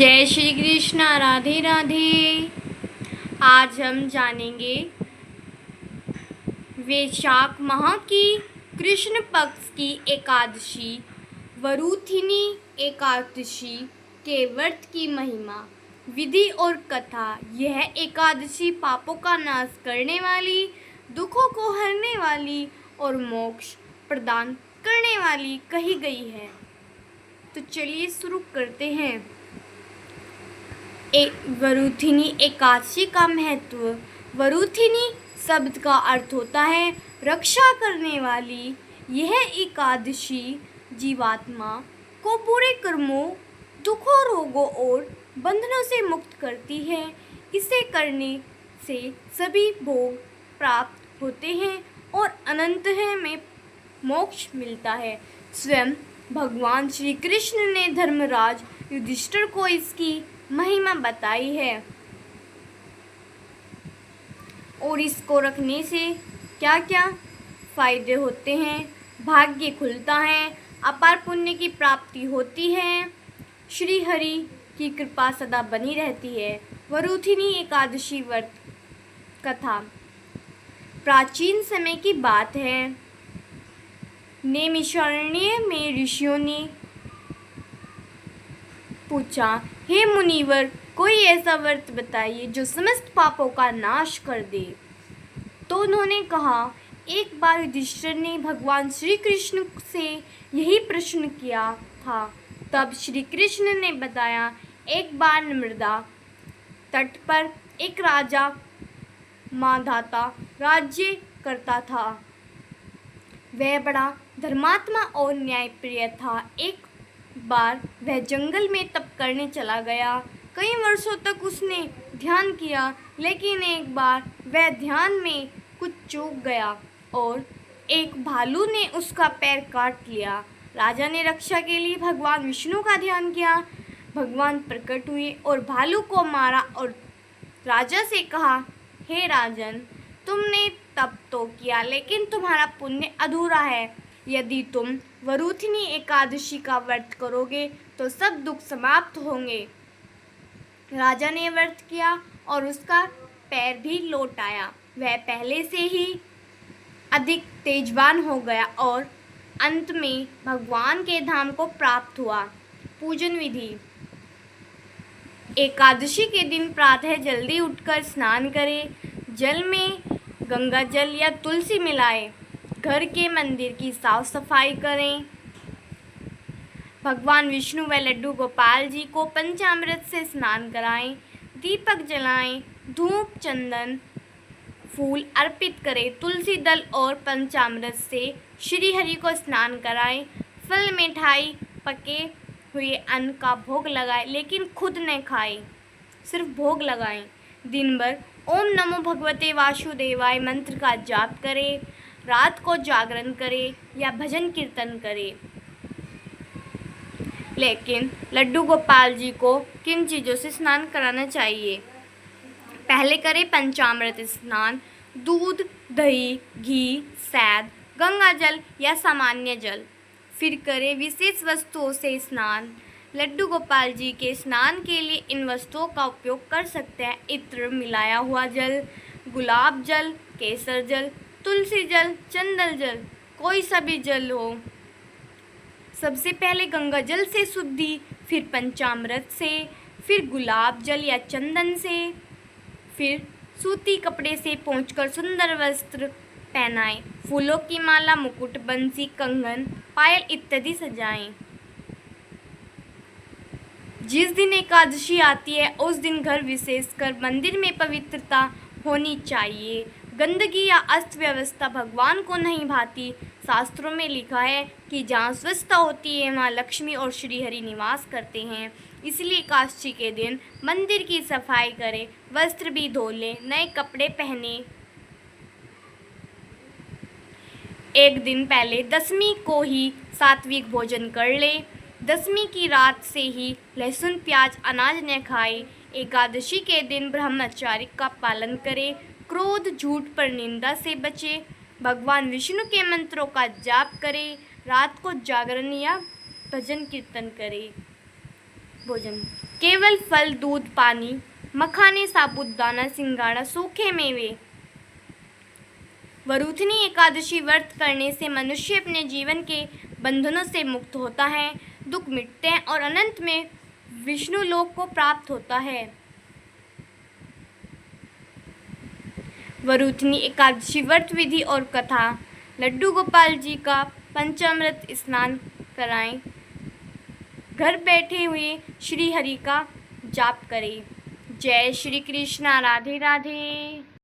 जय श्री कृष्ण। राधे राधे। आज हम जानेंगे वैशाख माह की कृष्ण पक्ष की एकादशी वरुथिनी एकादशी के व्रत की महिमा, विधि और कथा। यह एकादशी पापों का नाश करने वाली, दुखों को हरने वाली और मोक्ष प्रदान करने वाली कही गई है। तो चलिए शुरू करते हैं। वरुथिनी एकादशी का महत्व। वरुथिनी शब्द का अर्थ होता है रक्षा करने वाली। यह एकादशी जीवात्मा को बुरे कर्मों, दुखों, रोगों और बंधनों से मुक्त करती है। इसे करने से सभी भोग प्राप्त होते हैं और अनंत में मोक्ष मिलता है। स्वयं भगवान श्री कृष्ण ने धर्मराज युधिष्ठिर को इसकी महिमा बताई है और इसको रखने से क्या क्या फायदे होते हैं। भाग्य खुलता है, अपार पुण्य की प्राप्ति होती है, श्री हरि की कृपा सदा बनी रहती है। वरुथिनी एकादशी व्रत कथा प्राचीन समय की बात है। नैमिषारण्य में ऋषियों ने पूछा, हे मुनिवर, कोई ऐसा व्रत बताइए जो समस्त पापों का नाश कर दे। तो उन्होंने कहा, एक बार युधिष्ठिर ने भगवान श्री कृष्ण से यही प्रश्न किया था। तब श्री कृष्ण ने बताया, एक बार नर्मदा तट पर एक राजा मांधाता राज्य करता था। वह बड़ा धर्मात्मा और न्यायप्रिय था। एक बार वह जंगल में तप करने चला गया। कई वर्षों तक उसने ध्यान किया, लेकिन एक बार वह ध्यान में कुछ चूक गया और एक भालू ने उसका पैर काट लिया। राजा ने रक्षा के लिए भगवान विष्णु का ध्यान किया। भगवान प्रकट हुए और भालू को मारा और राजा से कहा, हे राजन, तुमने तप तो किया, लेकिन तुम्हारा पुण्य अधूरा है। यदि तुम वरुथिनी एकादशी का व्रत करोगे तो सब दुख समाप्त होंगे। राजा ने व्रत किया और उसका पैर भी लौट आया। वह पहले से ही अधिक तेजवान हो गया और अंत में भगवान के धाम को प्राप्त हुआ। पूजन विधि। एकादशी के दिन प्रातः जल्दी उठकर स्नान करें। जल में गंगा जल या तुलसी मिलाएं। घर के मंदिर की साफ सफाई करें। भगवान विष्णु व लड्डू गोपाल जी को पंचामृत से स्नान कराएं। दीपक जलाएं। धूप, चंदन, फूल अर्पित करें। तुलसी दल और पंचामृत से श्री हरि को स्नान कराएं। फल, मिठाई, पके हुए अन्न का भोग लगाएं, लेकिन खुद न खाएं, सिर्फ भोग लगाएं। दिन भर ओम नमो भगवते वासुदेवाय मंत्र का जाप करें। रात को जागरण करें या भजन कीर्तन करें। लेकिन लड्डू गोपाल जी को किन चीज़ों से स्नान कराना चाहिए? पहले करें पंचामृत स्नान। दूध, दही, घी, शहद, गंगा जल या सामान्य जल। फिर करें विशेष वस्तुओं से स्नान। लड्डू गोपाल जी के स्नान के लिए इन वस्तुओं का उपयोग कर सकते हैं। इत्र मिलाया हुआ जल, गुलाब जल, केसर जल, तुलसी जल, चंदन जल, कोई सा भी जल हो। सबसे पहले गंगा जल से शुद्धि, फिर पंचामृत से, फिर गुलाब जल या चंदन से, फिर सूती कपड़े से पोंछकर सुंदर वस्त्र पहनाएं। फूलों की माला, मुकुट, बंसी, कंगन, पायल इत्यादि सजाएं। जिस दिन एकादशी आती है उस दिन घर, विशेषकर मंदिर में पवित्रता होनी चाहिए। गंदगी या अस्त व्यवस्था भगवान को नहीं भाती। शास्त्रों में लिखा है कि जहाँ स्वच्छता होती है वहाँ लक्ष्मी और श्रीहरि निवास करते हैं। इसलिए एकादशी के दिन मंदिर की सफाई करें, वस्त्र भी धो लें, नए कपड़े पहने। एक दिन पहले दशमी को ही सात्विक भोजन कर लें। दशमी की रात से ही लहसुन, प्याज, अनाज न खाएं। एकादशी के दिन ब्रह्मचर्य का पालन करें। क्रोध, झूठ पर निंदा से बचें। भगवान विष्णु के मंत्रों का जाप करें। रात को जागरण या भजन कीर्तन करें। भोजन केवल फल, दूध, पानी, मखाने, साबूदाना, सिंगाड़ा, सूखे मेवे। वरुथनी एकादशी व्रत करने से मनुष्य अपने जीवन के बंधनों से मुक्त होता है, दुख मिटते हैं और अनंत में विष्णु लोक को प्राप्त होता है। वरुथनी एकादशी व्रत विधि और कथा। लड्डू गोपाल जी का पंचामृत स्नान कराएं। घर बैठे हुए श्री हरि का जाप करें। जय श्री कृष्णा। राधे राधे।